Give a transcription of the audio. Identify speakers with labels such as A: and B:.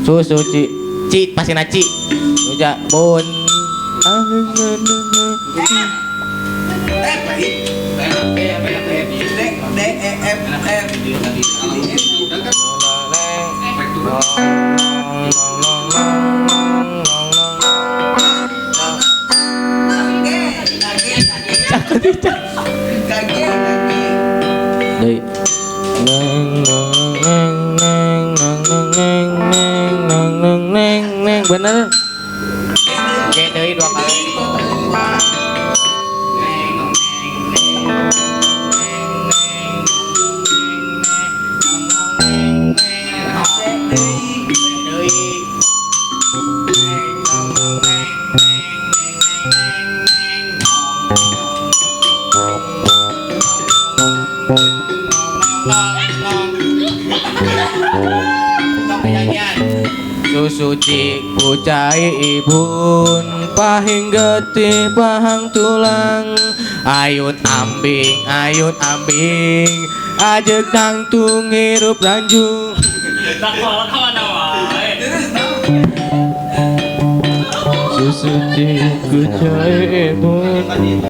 A: Susu ci pasti naci. Uja bun. Bener. Oke, deui 2 kali. Susu ciku cai ibun pahing getih pahang tulang ayun ambing ajeg tangtung hirup ranjung susu ciku cai ibun